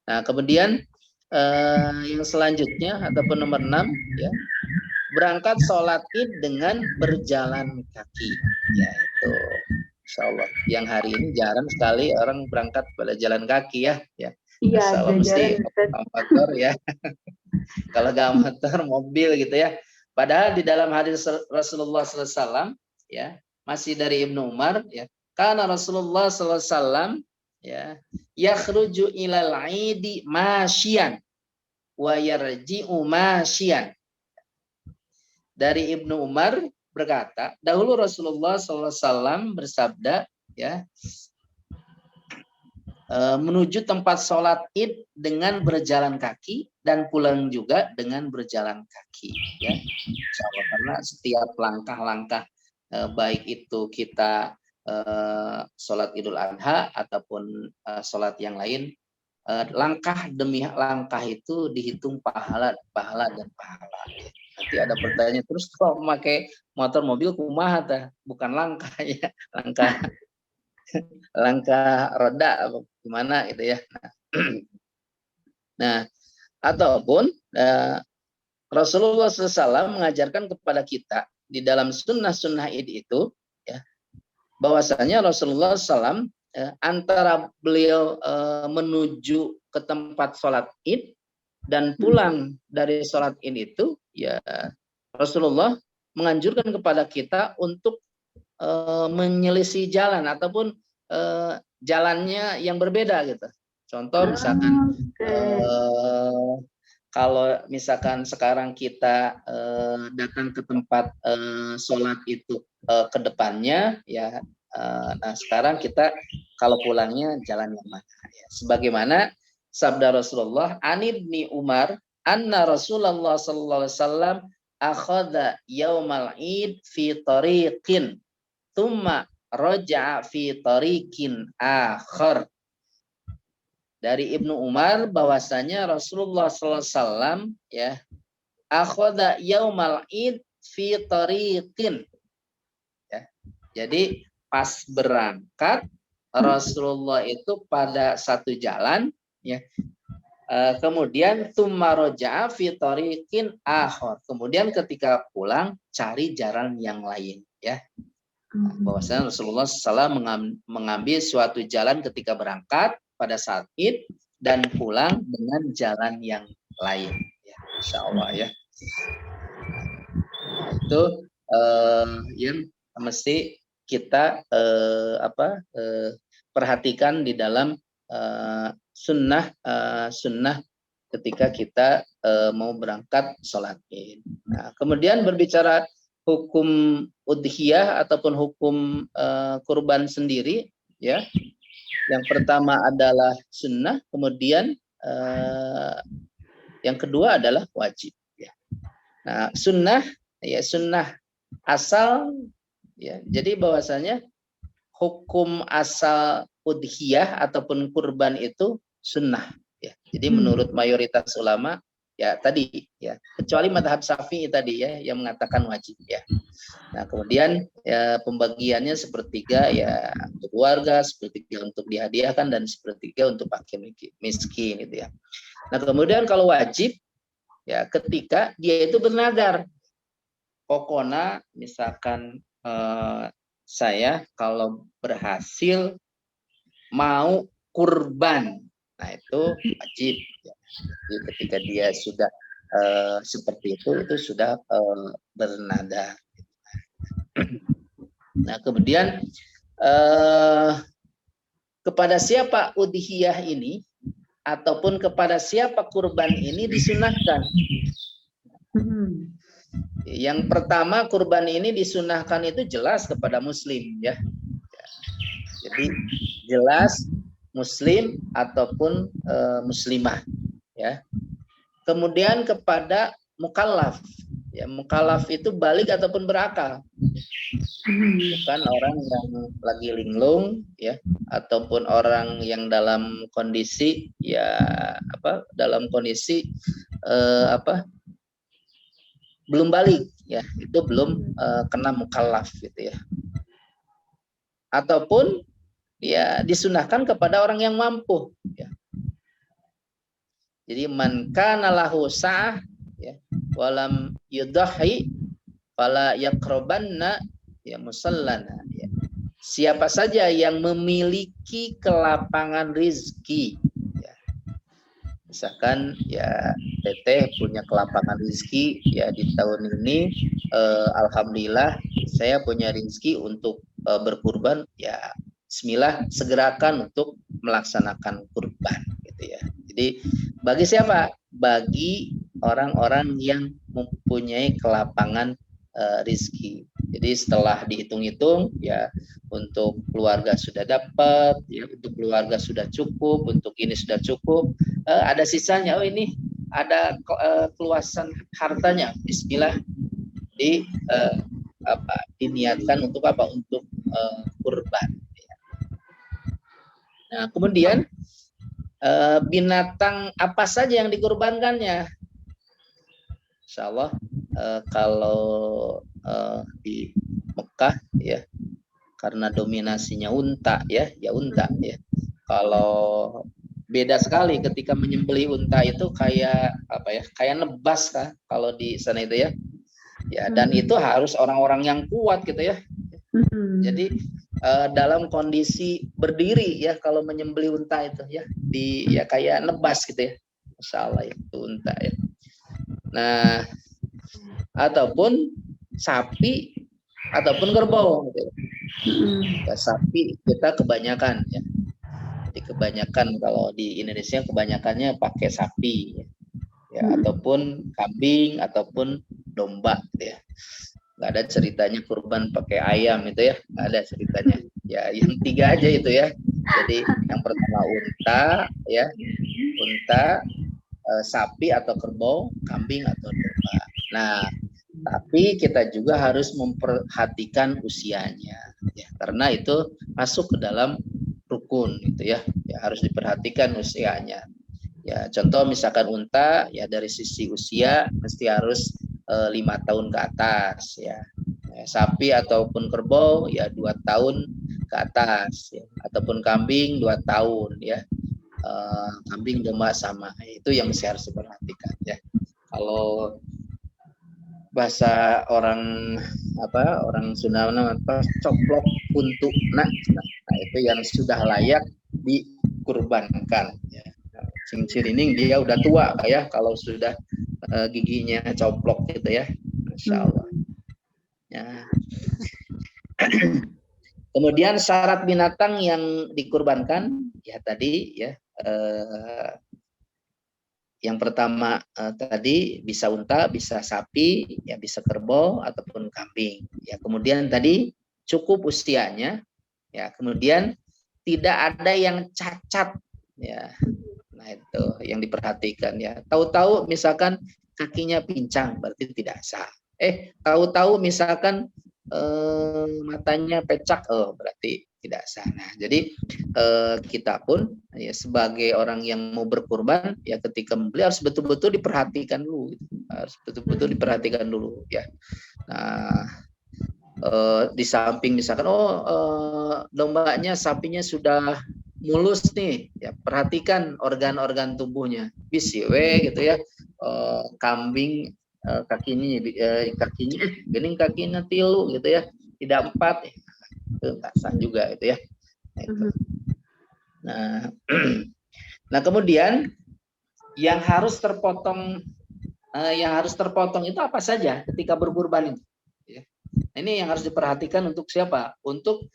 Nah kemudian yang selanjutnya ataupun nomor 6 ya, berangkat sholat id dengan berjalan kaki ya, itu insya Allah yang hari ini jarang sekali orang berangkat pada jalan kaki ya. Iya, Insya Allah mesti motor ya. Kalau gak motor, mobil gitu ya. Padahal di dalam hadis Rasulullah SAW ya, masih dari Ibnu Umar ya, karena Rasulullah SAW ya, yakhruju ilal aidi masyian wa yarji'u masyian. Dari Ibnu Umar berkata, dahulu Rasulullah SAW bersabda ya, menuju tempat sholat id dengan berjalan kaki dan pulang juga dengan berjalan kaki ya. Karena setiap langkah-langkah baik itu kita sholat Idul Adha ataupun sholat yang lain, langkah demi langkah itu dihitung pahala dan pahala ya. Nanti ada pertanyaan, terus kok memakai motor mobil kumaha tah? Bukan langkah ya, langkah roda gimana gitu ya. Nah, ataupun Rasulullah SAW mengajarkan kepada kita di dalam sunnah-sunnah id itu ya, bahwasanya Rasulullah SAW antara beliau menuju ke tempat sholat id dan pulang dari sholat id itu ya, Rasulullah menganjurkan kepada kita untuk menyelisih jalan ataupun jalannya yang berbeda gitu. Contoh misalkan kalau misalkan sekarang kita datang ke tempat sholat itu ke depannya ya, nah sekarang kita kalau pulangnya jalan yang mana ya. Sebagaimana sabda Rasulullah an Ibni Umar anna Rasulullah sallallahu alaihi wasallam akhadha yaumal id fi tariqin thumma raja'a fi tariqin akhar. Dari Ibnu Umar bahwasanya Rasulullah SAW ya, akhadha yaumal id fi tariqin ya. Jadi pas berangkat Rasulullah itu pada satu jalan ya. Kemudian tsumma raja'a fi tariqin akhar. Kemudian ketika pulang cari jalan yang lain ya. Bahwasanya Rasulullah SAW mengambil suatu jalan ketika berangkat pada saat id dan pulang dengan jalan yang lain ya, insya Allah ya. Itu yang mesti kita perhatikan di dalam sunnah ketika kita mau berangkat sholat id. Nah, kemudian berbicara hukum udhiyah ataupun hukum kurban sendiri ya. Yang pertama adalah sunnah, kemudian yang kedua adalah wajib ya. Nah, sunnah ya, sunnah asal ya. Jadi bahwasanya hukum asal udhiyah ataupun kurban itu sunnah ya. Jadi menurut mayoritas ulama ya tadi ya, kecuali madhab Syafi'i tadi ya yang mengatakan wajib ya. Nah kemudian ya, pembagiannya sepertiga ya untuk keluarga, sepertiga untuk dihadiahkan, dan sepertiga untuk fakir miskin gitu ya. Nah kemudian kalau wajib ya ketika dia itu bernadar, pokoknya misalkan saya kalau berhasil mau kurban, nah itu wajib ya. Jadi ketika dia sudah seperti itu sudah bernadar. Nah kemudian kepada siapa udhiyah ini ataupun kepada siapa kurban ini disunahkan. Yang pertama kurban ini disunahkan itu jelas kepada muslim ya. Jadi jelas muslim ataupun muslimah ya. Kemudian kepada mukallaf ya, mukallaf itu balik ataupun berakal. bukan orang yang lagi linglung ya, ataupun orang yang dalam kondisi ya dalam kondisi belum balik ya, itu belum kena mukallaf gitu ya, ataupun ya disunahkan kepada orang yang mampu ya. Jadi man kana lahu sa'ah ya walam yudahi fala yaqrabanna ya musallana ya. Siapa saja yang memiliki kelapangan rizki ya. Misalkan ya teteh punya kelapangan rizki ya di tahun ini alhamdulillah saya punya rizki untuk berkurban ya, bismillah segerakan untuk melaksanakan kurban gitu ya. Jadi bagi siapa? Bagi orang-orang yang mempunyai kelapangan rizki. Jadi setelah dihitung-hitung ya, untuk keluarga sudah dapat, ya, untuk keluarga sudah cukup, untuk ini sudah cukup, ada sisanya, oh ini ada keluasan hartanya, bismillah diniatkan untuk apa? Untuk kurban. Nah, kemudian binatang apa saja yang dikurbankannya? Insya Allah kalau di Mekah ya, karena dominasinya unta ya unta ya. Kalau beda sekali ketika menyembelih unta itu kayak apa ya? Kayak nebas kan kalau di sana itu ya. Ya, dan itu harus orang-orang yang kuat gitu ya. Jadi dalam kondisi berdiri ya kalau menyembelih unta itu ya, ya kayak nebas gitu ya. Masya Allah itu unta ya. Nah, ataupun sapi ataupun kerbau gitu. Ya, sapi kita kebanyakan ya. Jadi kebanyakan kalau di Indonesia kebanyakannya pakai sapi ya, ataupun kambing ataupun domba gitu ya. Nggak ada ceritanya kurban pakai ayam itu ya, nggak ada ceritanya. Ya yang 3 aja itu ya. Jadi yang pertama unta ya, sapi atau kerbau, kambing atau domba. Nah, tapi kita juga harus memperhatikan usianya ya, karena itu masuk ke dalam rukun gitu ya. Ya harus diperhatikan usianya. Ya contoh misalkan unta ya dari sisi usia mesti harus 5 tahun ke atas ya. Sapi ataupun kerbau ya 2 tahun ke atas ya. Ataupun kambing 2 tahun ya. Kambing domba sama, itu yang mesti harus diperhatikan ya. Kalau bahasa orang Sunda coplok untuk nah itu yang sudah layak dikurbankan ya. Cincin ini dia udah tua ya kalau sudah giginya coplok gitu ya, Masya Allah ya. Kemudian syarat binatang yang dikurbankan ya tadi ya, yang pertama tadi bisa unta, bisa sapi, ya bisa kerbau ataupun kambing. Ya kemudian tadi cukup usianya, ya kemudian tidak ada yang cacat, ya. Nah itu yang diperhatikan ya. Tahu-tahu misalkan kakinya pincang berarti tidak sah. Tahu-tahu misalkan matanya pecak, berarti tidak sah. Nah, jadi kita pun ya sebagai orang yang mau berkurban ya ketika membeli harus betul-betul diperhatikan dulu, harus betul-betul diperhatikan dulu ya. Nah, di samping misalkan dombanya sapinya sudah mulus nih ya, perhatikan organ-organ tubuhnya bisiwe gitu ya. Kambing kakinya gening kakinya tilu gitu ya, tidak 4 ya. Itu nggak sah juga itu ya. Nah kemudian yang harus terpotong itu apa saja ketika berkurban itu ya. Ini yang harus diperhatikan untuk siapa? Untuk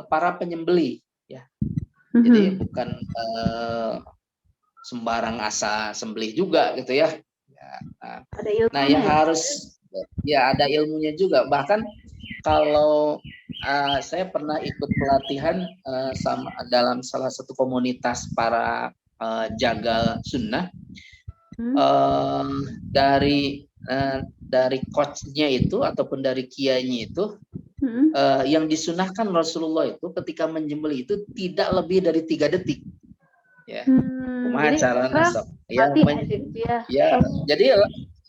para penyembelih ya. Jadi bukan sembarang asa sembelih juga gitu ya. Nah yang harus ya ada ilmunya juga. Bahkan kalau saya pernah ikut pelatihan dalam salah satu komunitas para jagal sunnah, dari coachnya itu ataupun dari kiainya itu Yang disunahkan Rasulullah itu ketika menyembelih itu tidak lebih dari 3 detik. Ya, kumaha Jadi caranya sok. Ya, mati aja gitu ya. ya, jadi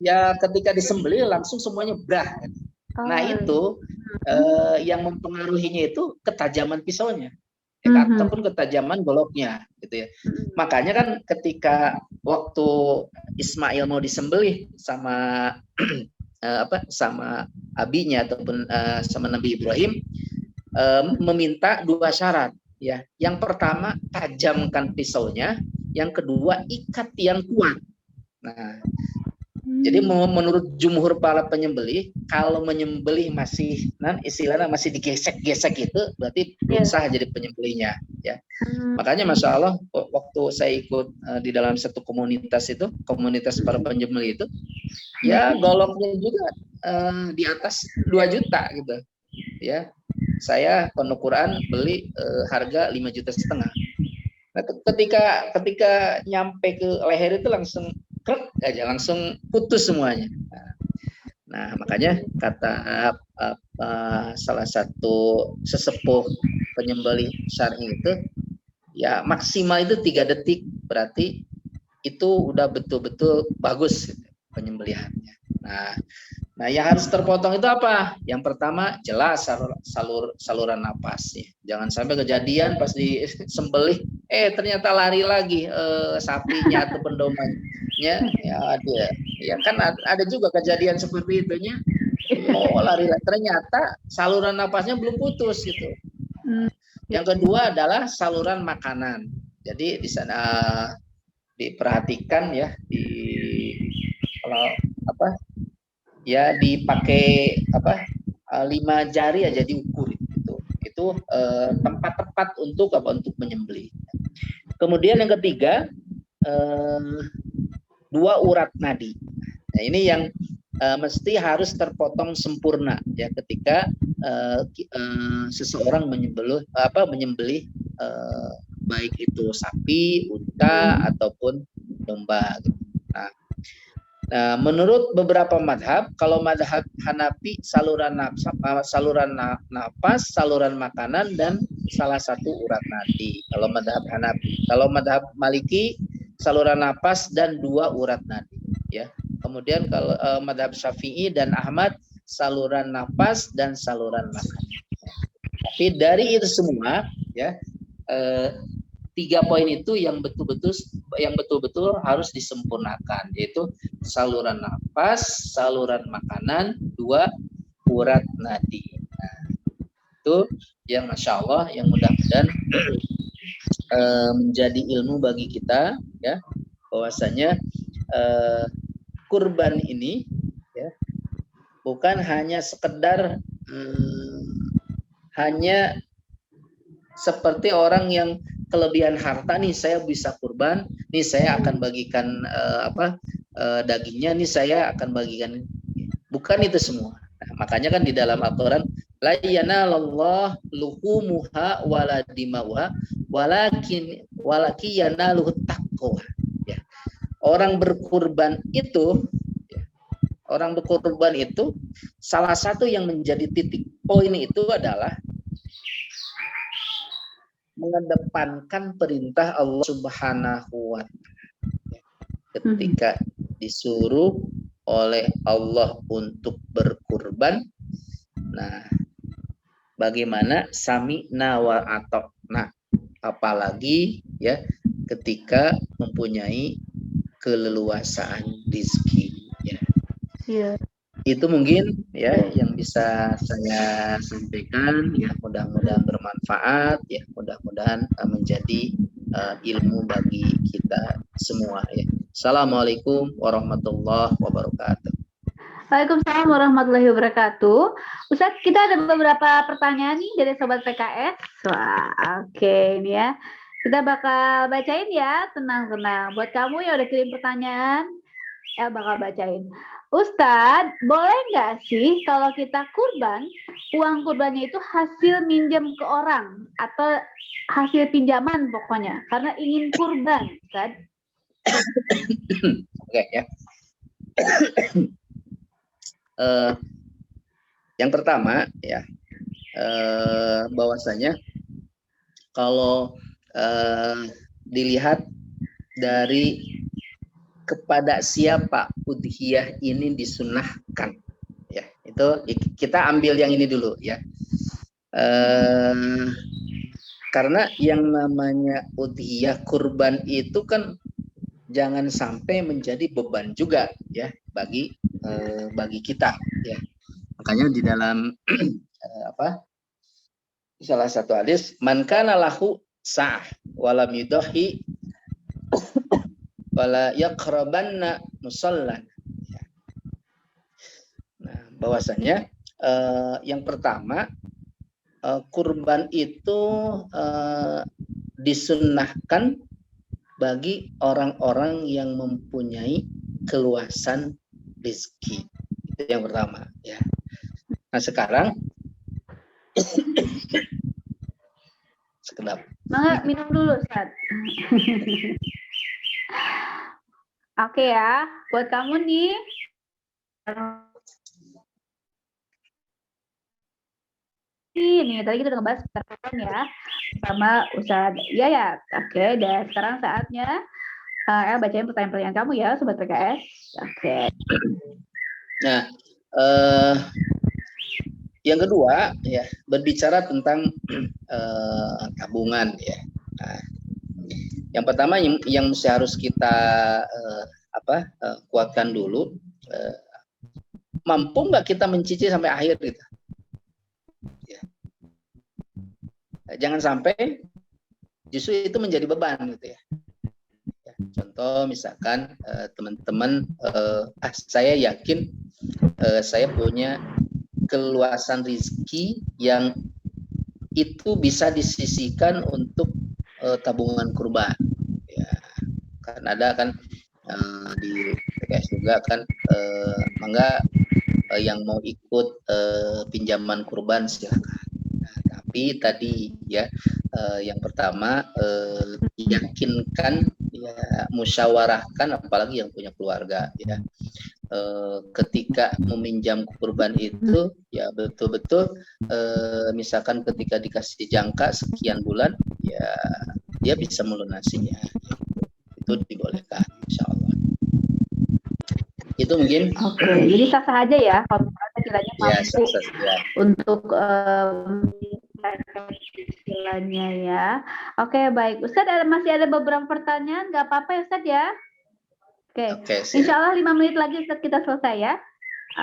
ya ketika disembelih langsung semuanya brah. Nah itu yang mempengaruhinya itu ketajaman pisaunya, ataupun ketajaman goloknya, gitu ya. Makanya kan ketika waktu Ismail mau disembelih sama sama abinya ataupun sama Nabi Ibrahim, meminta 2 syarat, ya. Yang pertama tajamkan pisaunya, yang kedua ikat yang kuat. Nah, jadi menurut jumhur para penyembelih, kalau menyembelih masih istilahnya masih digesek-gesek itu berarti belum sah jadi penyembelihnya, ya. Makanya Masya Allah waktu saya ikut di dalam satu komunitas itu, komunitas para penyembelih itu, ya goloknya juga di atas 2 juta gitu, ya. Saya pondok Quran beli harga 5,5 juta. Nah, ketika nyampe ke leher itu langsung krek aja, langsung putus semuanya. Nah, makanya kata salah satu sesepuh penyembelih syar'i itu, ya maksimal itu 3 detik, berarti itu udah betul-betul bagus gitu, penyembelihannya. Nah, yang harus terpotong itu apa? Yang pertama jelas saluran napas. Ya. Jangan sampai kejadian pas disembelih, ternyata lari lagi sapinya atau pendomanya. Ya dia, ya kan ada juga kejadian seperti itunya. Mau lari, ternyata saluran napasnya belum putus gitu. Yang kedua adalah saluran makanan. Jadi di sana diperhatikan ya, kalau ya dipakai 5 jari aja diukur itu tempat tepat untuk menyembelih. Kemudian yang ketiga 2 urat nadi. Nah, ini yang mesti harus terpotong sempurna ya ketika seseorang menyembelih baik itu sapi, unta ataupun domba. Nah, menurut beberapa madhab, kalau madhab Hanafi saluran napas, saluran makanan, dan salah satu urat nadi. Kalau madhab Hanafi, kalau madhab Maliki saluran napas dan 2 urat nadi. Ya. Kemudian kalau madhab Syafi'i dan Ahmad saluran napas dan saluran makanan. Tapi dari itu semua, ya 3 poin itu yang betul-betul harus disempurnakan, yaitu saluran napas, saluran makanan, 2 urat nadi. Nah, itu yang Masya Allah, yang mudah-mudahan menjadi ilmu bagi kita, ya, bahwasanya kurban ini ya bukan hanya sekedar hanya seperti orang yang kelebihan harta nih, saya bisa kurban, nih saya akan bagikan dagingnya, nih saya akan bagikan. Bukan itu semua. Nah, makanya kan di dalam Al-Qur'an, la yanallahu luhumuha wala dimauha walakin yanaluhu taqwa. Ya. Orang berkurban itu salah satu yang menjadi titik poin itu adalah mengedepankan perintah Allah Subhanahu wa Ta'ala. Ketika disuruh oleh Allah untuk berkurban, nah bagaimana sami'na wa ata'na, apalagi ya ketika mempunyai keleluasaan rezeki, ya. Yeah. Itu mungkin ya yang bisa saya sampaikan, ya mudah-mudahan bermanfaat, ya mudah-mudahan menjadi ilmu bagi kita semua, ya. Assalamualaikum warahmatullahi wabarakatuh. Waalaikumsalam warahmatullahi wabarakatuh. Ustaz, kita ada beberapa pertanyaan nih dari Sobat PKS. Wah, oke ini ya. Kita bakal bacain ya, tenang-tenang. Buat kamu yang udah kirim pertanyaan, ya bakal bacain. Ustadz, boleh nggak sih kalau kita kurban, uang kurbannya itu hasil minjem ke orang atau hasil pinjaman pokoknya, karena ingin kurban, Ustadz? Oke, ya. Yang pertama, ya, bahwasanya kalau dilihat dari kepada siapa udhiyah ini disunahkan, ya itu kita ambil yang ini dulu ya. Karena yang namanya udhiyah kurban itu kan jangan sampai menjadi beban juga ya bagi kita ya. Makanya di dalam salah satu hadis, man kana lahu sa'ah walam yudahi wala yaqrabanna musallan. Nah, bahwasanya yang pertama kurban itu disunnahkan bagi orang-orang yang mempunyai keluasan rezeki. Itu yang pertama ya. Nah, sekarang sekedap. Mangga minum dulu, Ustaz. Oke ya, buat kamu nih. Ini tadi kita udah ngebahas kurban ya sama Ustaz Yayat. Oke, dan sekarang saatnya El bacain pertanyaan-pertanyaan kamu ya, Sobat PKS. Oke. Nah, yang kedua ya berbicara tentang tabungan ya. Nah, yang pertama yang harus kita kuatkan dulu, mampu nggak kita mencicil sampai akhir gitu. Ya. Jangan sampai justru itu menjadi beban gitu ya. Contoh misalkan teman-teman, saya yakin saya punya keluasan rezeki yang itu bisa disisihkan untuk tabungan kurban. Ya, kan ada kan di PKS juga kan, mangga yang mau ikut pinjaman kurban silakan. Nah, tapi tadi ya yang pertama yakinkan ya, musyawarahkan apalagi yang punya keluarga ya. Ketika meminjam kurban itu ya betul-betul misalkan ketika dikasih jangka sekian bulan ya dia bisa melunasinya, itu dibolehkan insya Allah. Itu mungkin. Oke, jadi sah-sah aja ya kalau misalnya kiranya mampu ya. untuk istilahnya ya. Oke, baik. Ustadz masih ada beberapa pertanyaan, nggak apa-apa ya Ustadz ya? Oke, insya Allah 5 menit lagi Ustadz kita selesai ya.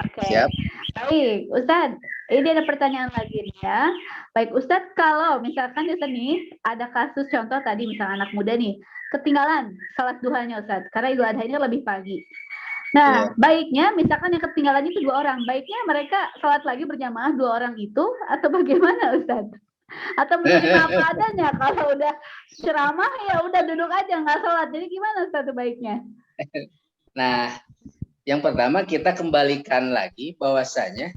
Oke, siap. Baik Ustadz, ini ada pertanyaan lagi nih ya. Baik Ustadz, kalau misalkan Ustadz nih ada kasus contoh tadi misalnya anak muda nih ketinggalan salat duhanya Ustadz, karena Idul Adha ini lebih pagi. Nah, baiknya misalkan yang ketinggalan itu 2 orang, baiknya mereka sholat lagi berjamaah 2 orang itu atau bagaimana Ustadz? Atau menerima apa adanya, kalau udah ceramah ya udah duduk aja nggak sholat, jadi gimana Ustadz baiknya? Nah, yang pertama kita kembalikan lagi bahwasanya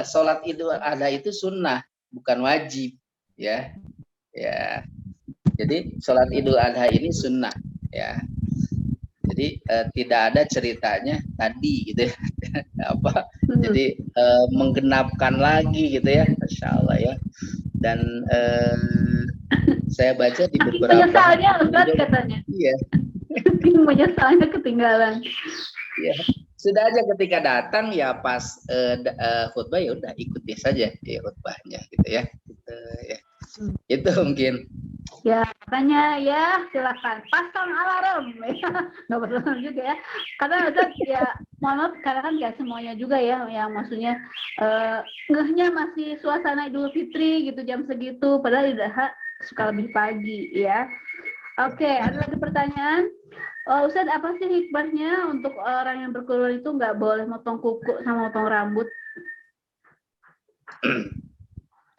sholat Idul Adha itu sunnah, bukan wajib ya. Ya. Jadi sholat Idul Adha ini sunnah ya. Jadi tidak ada ceritanya tadi gitu ya. Jadi menggenapkan lagi gitu ya, Masya Allah ya. Dan saya baca di beberapa penyesalnya Ustaz katanya. Iya. Menyesalnya ketinggalan. Iya. Sudah aja ketika datang ya pas khutbah ya udah ikuti saja ya khutbahnya gitu ya. Gitu, ya. Itu mungkin. Ya, katanya ya silakan pasang alarm. Nggak perlu juga ya. Karena Ustaz ya mohon maaf karena kan nggak semuanya juga ya, yang maksudnya ngehnya masih suasana Idul Fitri gitu jam segitu, padahal udah suka lebih pagi ya. Oke, ada lagi pertanyaan. Ustaz, apa sih hikmahnya untuk orang yang berkeluarga itu nggak boleh motong kuku sama motong rambut?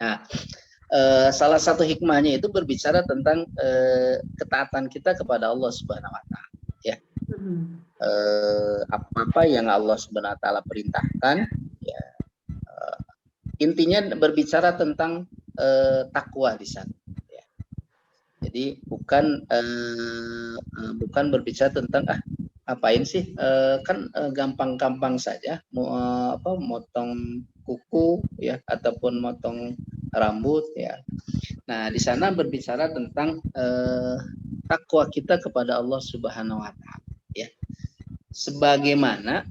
Nah, salah satu hikmahnya itu berbicara tentang ketaatan kita kepada Allah Subhanahu Wa Taala. Ya, apa-apa yang Allah Subhanahu Wa Taala perintahkan, ya, intinya berbicara tentang takwa di sana. Ya. Jadi bukan berbicara tentang apain sih, kan gampang-gampang saja, motong kuku ya ataupun motong rambut ya. Nah, di sana berbicara tentang takwa kita kepada Allah Subhanahu wa taala ya. Sebagaimana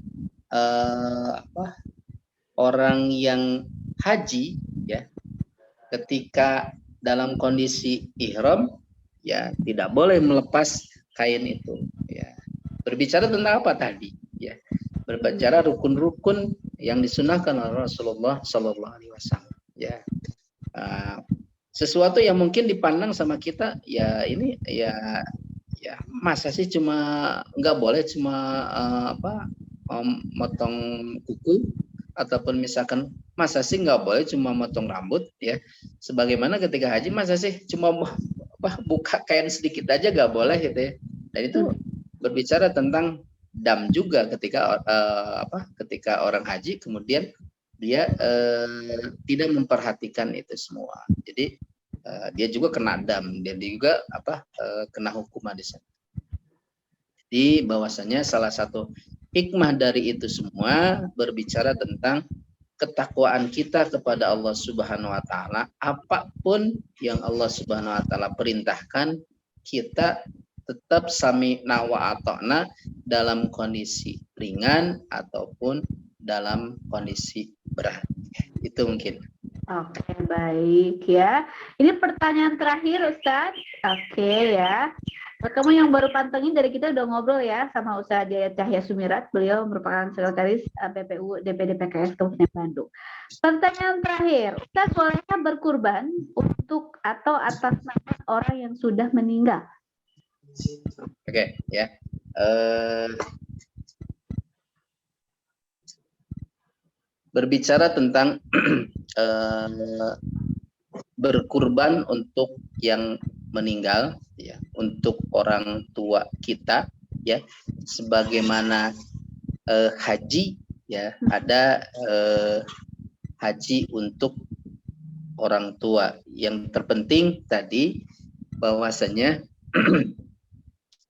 orang yang haji ya, ketika dalam kondisi ihram ya tidak boleh melepas kain itu ya. Berbicara tentang apa tadi ya? Berbicara rukun-rukun yang disunahkan oleh Rasulullah Sallallahu Alaihi Wasallam ya. Sesuatu yang mungkin dipandang sama kita ya ini ya masa sih cuma nggak boleh cuma motong kuku, ataupun misalkan masa sih nggak boleh cuma motong rambut ya, sebagaimana ketika haji masa sih cuma buka kain sedikit aja nggak boleh gitu ya. Dan itu berbicara tentang dam juga ketika ketika orang haji kemudian dia tidak memperhatikan itu semua, jadi dia juga kena dam, dia juga kena hukuman di sana. Jadi bahwasanya salah satu hikmah dari itu semua berbicara tentang ketakwaan kita kepada Allah Subhanahu wa taala. Apapun yang Allah Subhanahu wa taala perintahkan, kita tetap sami'na wa ata'na dalam kondisi ringan ataupun dalam kondisi berat. Itu mungkin. Oke, baik ya. Ini pertanyaan terakhir, Ustadz. Oke ya. Kamu yang baru pantengin, dari kita udah ngobrol ya sama Ustadz Jaya Cahya Sumirat. Beliau merupakan sekretaris BPU DPD PKS Kabupaten Bandung. Pertanyaan terakhir, Ustadz bolehkah berkurban untuk atau atas nama orang yang sudah meninggal? Oke, ya. Berbicara tentang berkurban untuk yang meninggal ya, untuk orang tua kita ya, sebagaimana haji ya, ada haji untuk orang tua. Yang terpenting tadi bahwasanya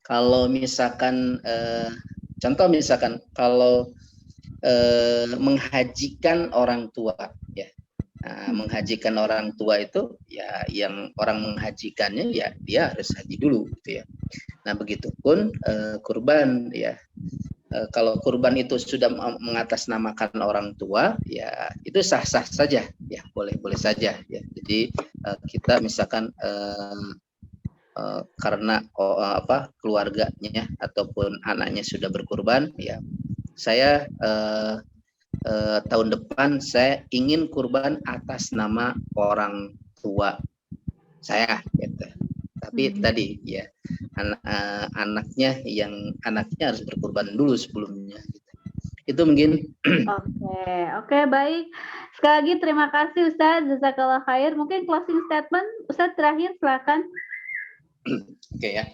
kalau misalkan contoh misalkan kalau menghajikan orang tua ya. Nah, menghajikan orang tua itu ya, yang orang menghajikannya ya dia harus haji dulu gitu ya. Nah, begitupun kurban ya. Kalau kurban itu sudah mengatasnamakan orang tua ya, itu sah-sah saja ya, boleh-boleh saja ya. Jadi kita misalkan karena keluarganya ataupun anaknya sudah berkurban ya, saya tahun depan saya ingin kurban atas nama orang tua saya gitu. Tapi tadi ya anaknya harus berkurban dulu sebelumnya gitu. Itu mungkin. Oke, baik. Sekali lagi terima kasih Ustadz, jazakallah khair. Mungkin closing statement Ustadz terakhir, silakan. Oke ya.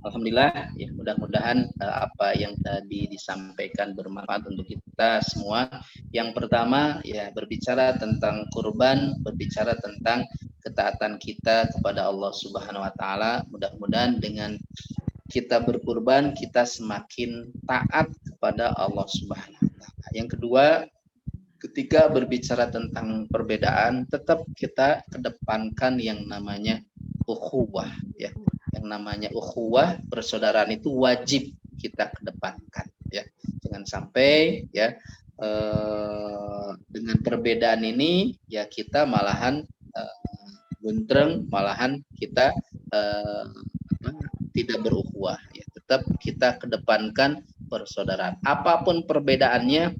Alhamdulillah ya, mudah-mudahan apa yang tadi disampaikan bermanfaat untuk kita semua. Yang pertama ya, berbicara tentang kurban, berbicara tentang ketaatan kita kepada Allah Subhanahu wa taala. Mudah-mudahan dengan kita berkurban kita semakin taat kepada Allah Subhanahu wa taala. Yang kedua, ketika berbicara tentang perbedaan, tetap kita kedepankan yang namanya ukhuwah ya. Yang namanya ukhuwah, persaudaraan itu wajib kita kedepankan ya. Jangan sampai ya dengan perbedaan ini ya kita malahan buntreng, malahan kita tidak berukhuwah ya. Tetap kita kedepankan persaudaraan. Apapun perbedaannya,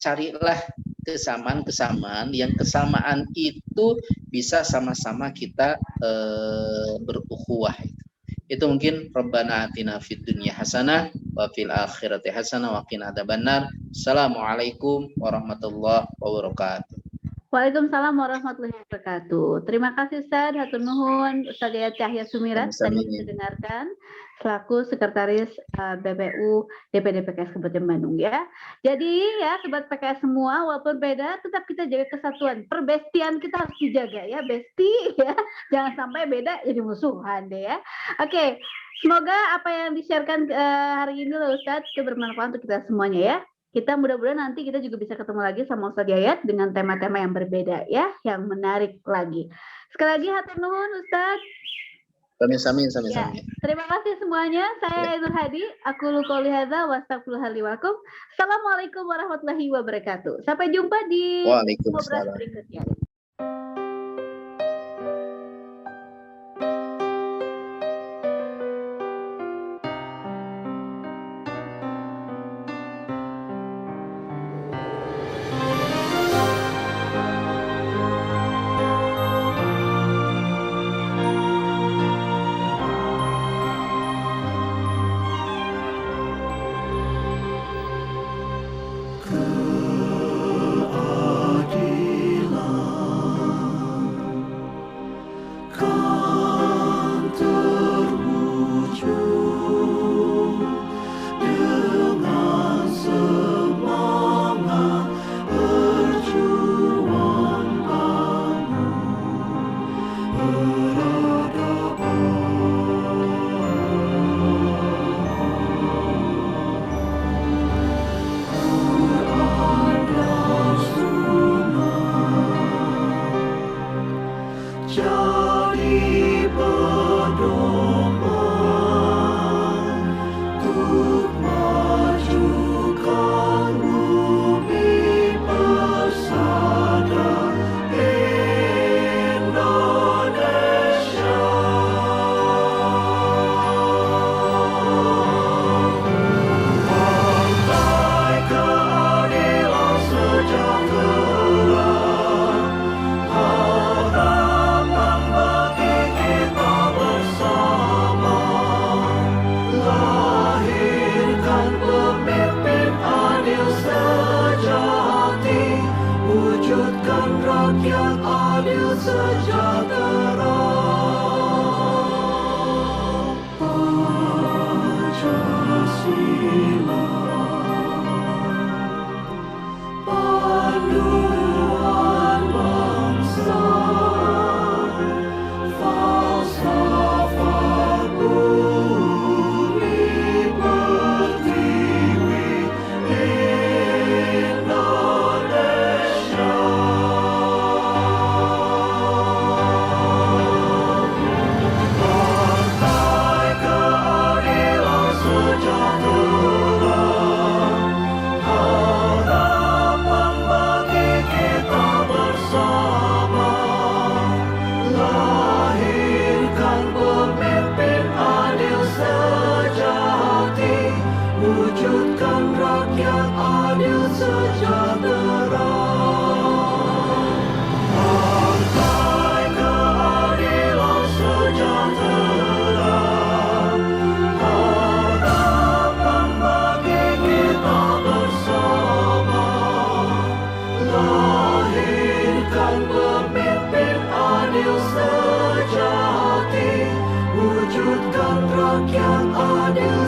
carilah kesamaan-kesamaan yang kesamaan itu bisa sama-sama kita berukhuwah. Itu mungkin Rabbana atina fid dunya hasanah wa fil akhirati hasanah wa qina adzabannar. Assalamualaikum warahmatullahi wabarakatuh. Waalaikumsalam warahmatullahi wabarakatuh. Terima kasih Ustaz, hatur nuhun Ustaz Jaya Cahya Sumirat tadi kita dengarkan selaku sekretaris BPU DPD PKS Kabupaten Bandung ya. Jadi ya sobat PKS semua, walaupun beda tetap kita jaga kesatuan. Perbestian kita harus dijaga ya, besti ya. Jangan sampai beda jadi musuhan deh ya. Oke, semoga apa yang di-sharekan hari ini loh Ustaz itu bermanfaat untuk kita semuanya ya. kita mudah-mudahan nanti kita juga bisa ketemu lagi sama Ustadz Yayat dengan tema-tema yang berbeda ya, yang menarik lagi. Sekali lagi hatur nuhun Ustadz. Sami-sami. Ya, terima kasih semuanya. Saya Nur Hadi. Aku qouli hadza wa astaghfirullah li wa lakum. Assalamualaikum warahmatullahi wabarakatuh. Sampai jumpa di ngobrol berikutnya. Wujudkan rakyat adil